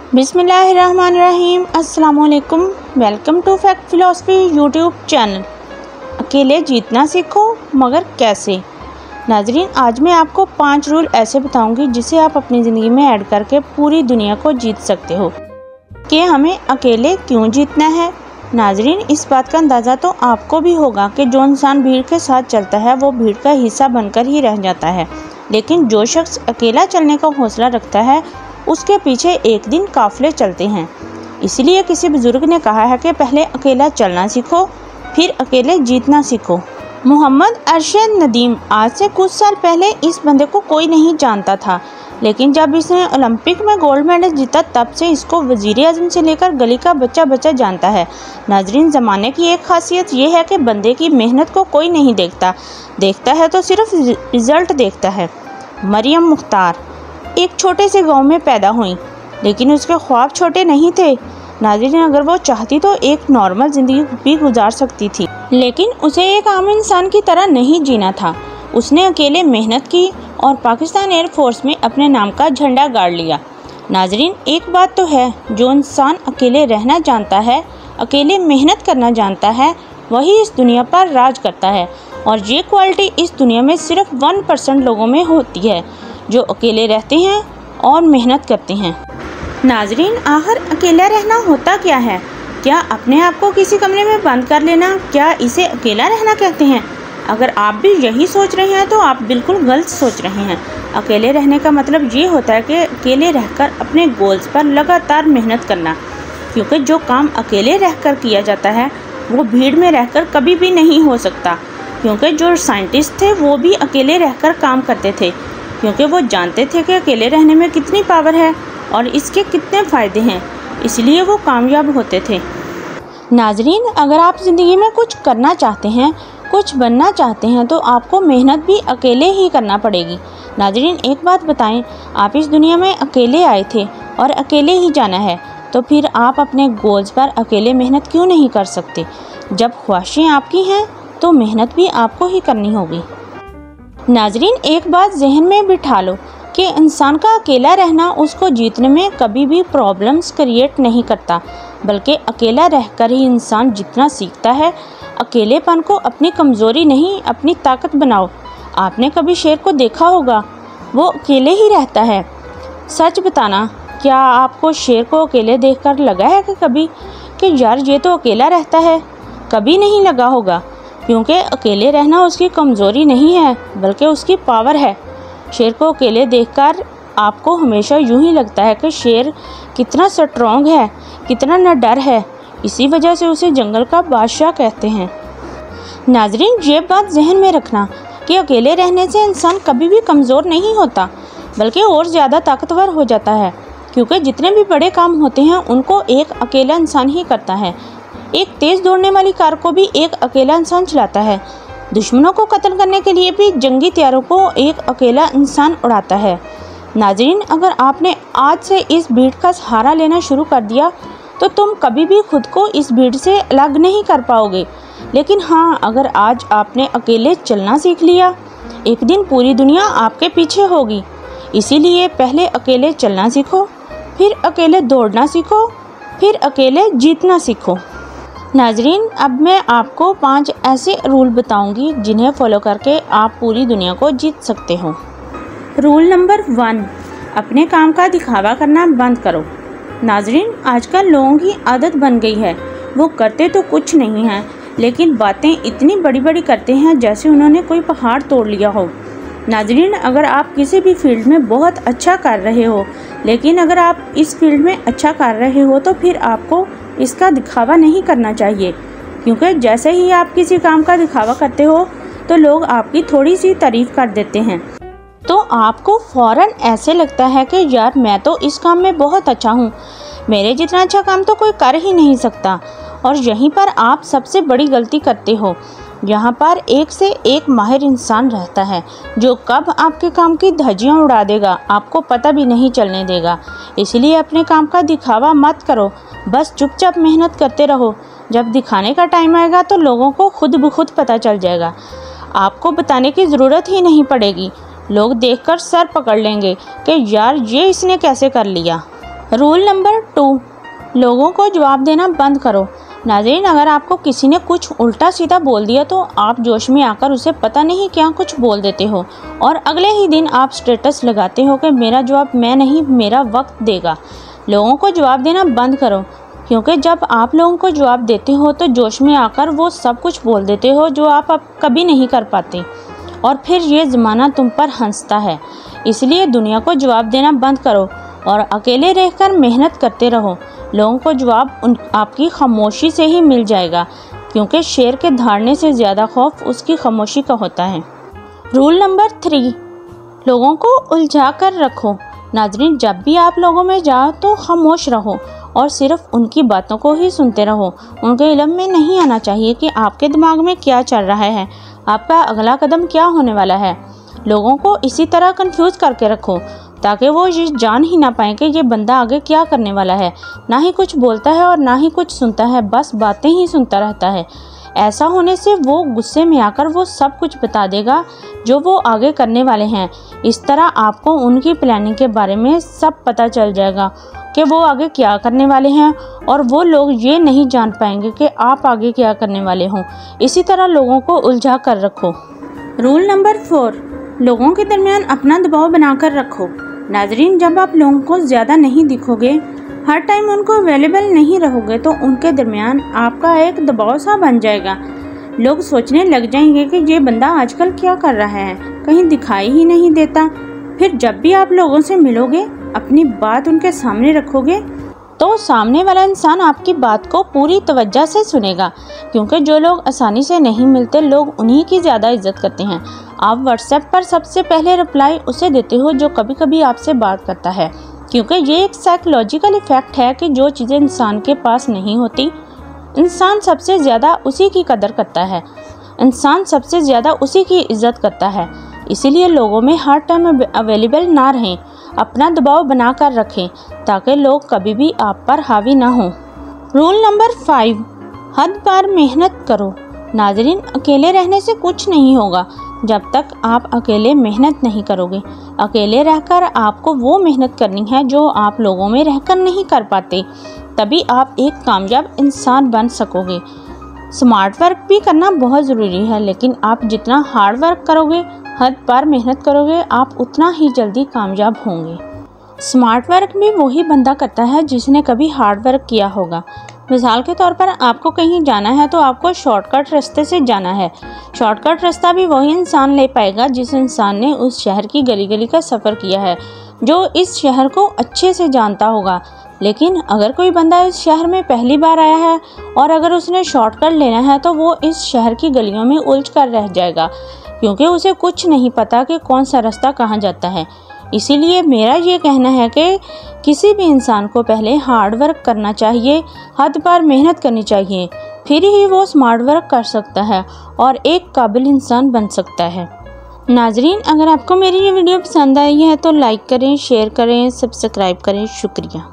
बिस्मिल्लाहिर्रहमानिर्रहीम। अस्सलामुअलैकुम। Welcome to fact philosophy YouTube channel. अकेले जीतना सीखो, मगर कैसे। नाजरीन, आज मैं आपको 5 रूल ऐसे बताऊंगी जिसे आप अपनी ज़िंदगी में ऐड करके पूरी दुनिया को जीत सकते हो। कि हमें अकेले क्यों जीतना है। नाजरीन, इस बात का अंदाज़ा तो आपको भी होगा कि जो इंसान भीड़ के साथ चलता है वो भीड़ का हिस्सा बनकर ही रह जाता है, लेकिन जो शख्स अकेला चलने का हौसला रखता है उसके पीछे एक दिन काफ़िले चलते हैं। इसलिए किसी बुजुर्ग ने कहा है कि पहले अकेला चलना सीखो, फिर अकेले जीतना सीखो। मोहम्मद अरशद नदीम, आज से कुछ साल पहले इस बंदे को कोई नहीं जानता था, लेकिन जब इसने ओलंपिक में गोल्ड मेडल जीता तब से इसको वज़ीर आज़म से लेकर गली का बच्चा बच्चा जानता है। नाजरीन, ज़माने की एक खासियत यह है कि बंदे की मेहनत को कोई नहीं देखता है तो सिर्फ रिज़ल्ट देखता है। मरियम मुख्तार एक छोटे से गांव में पैदा हुई, लेकिन उसके ख्वाब छोटे नहीं थे। नाज़रीन, अगर वो चाहती तो एक नॉर्मल ज़िंदगी भी गुजार सकती थी, लेकिन उसे एक आम इंसान की तरह नहीं जीना था। उसने अकेले मेहनत की और पाकिस्तान एयरफोर्स में अपने नाम का झंडा गाड़ लिया। नाज़रीन, एक बात तो है, जो इंसान अकेले रहना जानता है, अकेले मेहनत करना जानता है, वही इस दुनिया पर राज करता है। और ये क्वालिटी इस दुनिया में सिर्फ 1% लोगों में होती है, जो अकेले रहते हैं और मेहनत करते हैं। नाजरीन, आखिर अकेला रहना होता क्या है? क्या अपने आप को किसी कमरे में बंद कर लेना, क्या इसे अकेला रहना कहते हैं? अगर आप भी यही सोच रहे हैं तो आप बिल्कुल गलत सोच रहे हैं। अकेले रहने का मतलब ये होता है कि अकेले रहकर अपने गोल्स पर लगातार मेहनत करना, क्योंकि जो काम अकेले रहकर किया जाता है वो भीड़ में रहकर कभी भी नहीं हो सकता। क्योंकि जो साइंटिस्ट थे वो भी अकेले रहकर काम करते थे, क्योंकि वो जानते थे कि अकेले रहने में कितनी पावर है और इसके कितने फ़ायदे हैं, इसलिए वो कामयाब होते थे। नाजरीन, अगर आप ज़िंदगी में कुछ करना चाहते हैं, कुछ बनना चाहते हैं, तो आपको मेहनत भी अकेले ही करना पड़ेगी। नाजरीन, एक बात बताएं, आप इस दुनिया में अकेले आए थे और अकेले ही जाना है, तो फिर आप अपने गोल्स पर अकेले मेहनत क्यों नहीं कर सकते? जब ख्वाहिशें आपकी हैं तो मेहनत भी आपको ही करनी होगी। नाजरीन, एक बात जहन में बिठा लो कि इंसान का अकेला रहना उसको जीतने में कभी भी प्रॉब्लम्स क्रिएट नहीं करता, बल्कि अकेला रहकर ही इंसान जितना सीखता है। अकेलेपन को अपनी कमज़ोरी नहीं, अपनी ताकत बनाओ। आपने कभी शेर को देखा होगा, वो अकेले ही रहता है। सच बताना, क्या आपको शेर को अकेले देखकर लगा है कि कभी कि यार ये तो अकेला रहता है? कभी नहीं लगा होगा, क्योंकि अकेले रहना उसकी कमज़ोरी नहीं है, बल्कि उसकी पावर है। शेर को अकेले देखकर आपको हमेशा यूं ही लगता है कि शेर कितना स्ट्रॉन्ग है, कितना न डर है, इसी वजह से उसे जंगल का बादशाह कहते हैं। नाजरीन, ये बात जहन में रखना कि अकेले रहने से इंसान कभी भी कमज़ोर नहीं होता, बल्कि और ज़्यादा ताकतवर हो जाता है, क्योंकि जितने भी बड़े काम होते हैं उनको एक अकेला इंसान ही करता है। एक तेज़ दौड़ने वाली कार को भी एक अकेला इंसान चलाता है। दुश्मनों को कत्ल करने के लिए भी जंगी हथियारों को एक अकेला इंसान उड़ाता है। नाजरीन, अगर आपने आज से इस भीड़ का सहारा लेना शुरू कर दिया तो तुम कभी भी खुद को इस भीड़ से अलग नहीं कर पाओगे। लेकिन हाँ, अगर आज आपने अकेले चलना सीख लिया, एक दिन पूरी दुनिया आपके पीछे होगी। इसीलिए पहले अकेले चलना सीखो, फिर अकेले दौड़ना सीखो, फिर अकेले जीतना सीखो। नाजरीन, अब मैं आपको 5 ऐसे रूल बताऊंगी जिन्हें फॉलो करके आप पूरी दुनिया को जीत सकते हो। रूल नंबर 1, अपने काम का दिखावा करना बंद करो। नाजरीन, आजकल लोगों की आदत बन गई है, वो करते तो कुछ नहीं हैं, लेकिन बातें इतनी बड़ी बड़ी करते हैं जैसे उन्होंने कोई पहाड़ तोड़ लिया हो। नाजरीन, अगर आप किसी भी फील्ड में बहुत अच्छा कर रहे हो, लेकिन अगर आप इस फील्ड में अच्छा कर रहे हो तो फिर आपको इसका दिखावा नहीं करना चाहिए, क्योंकि जैसे ही आप किसी काम का दिखावा करते हो तो लोग आपकी थोड़ी सी तारीफ़ कर देते हैं, तो आपको फ़ौरन ऐसे लगता है कि यार मैं तो इस काम में बहुत अच्छा हूँ, मेरे जितना अच्छा काम तो कोई कर ही नहीं सकता। और यहीं पर आप सबसे बड़ी गलती करते हो। यहाँ पर एक से एक माहिर इंसान रहता है जो कब आपके काम की धज्जियाँ उड़ा देगा आपको पता भी नहीं चलने देगा। इसलिए अपने काम का दिखावा मत करो, बस चुपचाप मेहनत करते रहो। जब दिखाने का टाइम आएगा तो लोगों को खुद ब खुद पता चल जाएगा, आपको बताने की ज़रूरत ही नहीं पड़ेगी। लोग देखकर सर पकड़ लेंगे कि यार ये इसने कैसे कर लिया। रूल नंबर 2, लोगों को जवाब देना बंद करो। नाज़रीन, अगर आपको किसी ने कुछ उल्टा सीधा बोल दिया तो आप जोश में आकर उसे पता नहीं क्या कुछ बोल देते हो और अगले ही दिन आप स्टेटस लगाते हो कि मेरा जवाब मैं नहीं, मेरा वक्त देगा। लोगों को जवाब देना बंद करो, क्योंकि जब आप लोगों को जवाब देते हो तो जोश में आकर वो सब कुछ बोल देते हो जो आप अब कभी नहीं कर पाते और फिर ये ज़माना तुम पर हंसता है। इसलिए दुनिया को जवाब देना बंद करो और अकेले रहकर मेहनत करते रहो। लोगों को जवाब आपकी खामोशी से ही मिल जाएगा, क्योंकि शेर के दहाड़ने से ज़्यादा खौफ उसकी खामोशी का होता है। रूल नंबर 3, लोगों को उलझा कर रखो। नाज़रीन, जब भी आप लोगों में जाओ तो खामोश रहो और सिर्फ उनकी बातों को ही सुनते रहो। उनके इल्म में नहीं आना चाहिए कि आपके दिमाग में क्या चल रहा है, आपका अगला कदम क्या होने वाला है। लोगों को इसी तरह कंफ्यूज करके रखो ताकि वो ये जान ही ना पाए कि ये बंदा आगे क्या करने वाला है। ना ही कुछ बोलता है और ना ही कुछ सुनता है, बस बातें ही सुनता रहता है। ऐसा होने से वो गुस्से में आकर वो सब कुछ बता देगा जो वो आगे करने वाले हैं। इस तरह आपको उनकी प्लानिंग के बारे में सब पता चल जाएगा कि वो आगे क्या करने वाले हैं और वो लोग ये नहीं जान पाएंगे कि आप आगे क्या करने वाले हों। इसी तरह लोगों को उलझा कर रखो। रूल नंबर 4, लोगों के दरमियान अपना दबाव बनाकर रखो। नाज़रीन, जब आप लोगों को ज़्यादा नहीं दिखोगे, हर टाइम उनको अवेलेबल नहीं रहोगे तो उनके दरमियान आपका एक दबाव सा बन जाएगा। लोग सोचने लग जाएंगे कि ये बंदा आजकल क्या कर रहा है, कहीं दिखाई ही नहीं देता। फिर जब भी आप लोगों से मिलोगे, अपनी बात उनके सामने रखोगे तो सामने वाला इंसान आपकी बात को पूरी तवज्जो से सुनेगा, क्योंकि जो लोग आसानी से नहीं मिलते लोग उन्हीं की ज़्यादा इज्जत करते हैं। आप व्हाट्सएप पर सबसे पहले रिप्लाई उसे देते हो जो कभी कभी आपसे बात करता है, क्योंकि ये एक साइकोलॉजिकल इफ़ेक्ट है कि जो चीज़ें इंसान के पास नहीं होती, इंसान सबसे ज़्यादा उसी की कदर करता है, इंसान सबसे ज़्यादा उसी की इज्जत करता है। इसीलिए लोगों में हर टाइम अवेलेबल ना रहें, अपना दबाव बना कर रखें ताकि लोग कभी भी आप पर हावी ना हों। रूल नंबर 5, हद पार मेहनत करो। नाज़रीन, अकेले रहने से कुछ नहीं होगा जब तक आप अकेले मेहनत नहीं करोगे। अकेले रहकर आपको वो मेहनत करनी है जो आप लोगों में रहकर नहीं कर पाते, तभी आप एक कामयाब इंसान बन सकोगे। स्मार्ट वर्क भी करना बहुत ज़रूरी है, लेकिन आप जितना हार्ड वर्क करोगे, हद पार मेहनत करोगे, आप उतना ही जल्दी कामयाब होंगे। स्मार्ट वर्क भी वही बंदा करता है जिसने कभी हार्ड वर्क किया होगा। मिसाल के तौर पर आपको कहीं जाना है तो आपको शॉर्टकट रास्ते से जाना है। शॉर्टकट रास्ता भी वही इंसान ले पाएगा जिस इंसान ने उस शहर की गली गली का सफ़र किया है, जो इस शहर को अच्छे से जानता होगा। लेकिन अगर कोई बंदा इस शहर में पहली बार आया है और अगर उसने शॉर्टकट लेना है तो वो इस शहर की गलियों में उलझ कर रह जाएगा, क्योंकि उसे कुछ नहीं पता कि कौन सा रास्ता कहाँ जाता है। इसीलिए मेरा ये कहना है कि किसी भी इंसान को पहले हार्ड वर्क करना चाहिए, हद पार मेहनत करनी चाहिए, फिर ही वो स्मार्ट वर्क कर सकता है और एक काबिल इंसान बन सकता है। नाजरीन, अगर आपको मेरी ये वीडियो पसंद आई है तो लाइक करें, शेयर करें, सब्सक्राइब करें। शुक्रिया।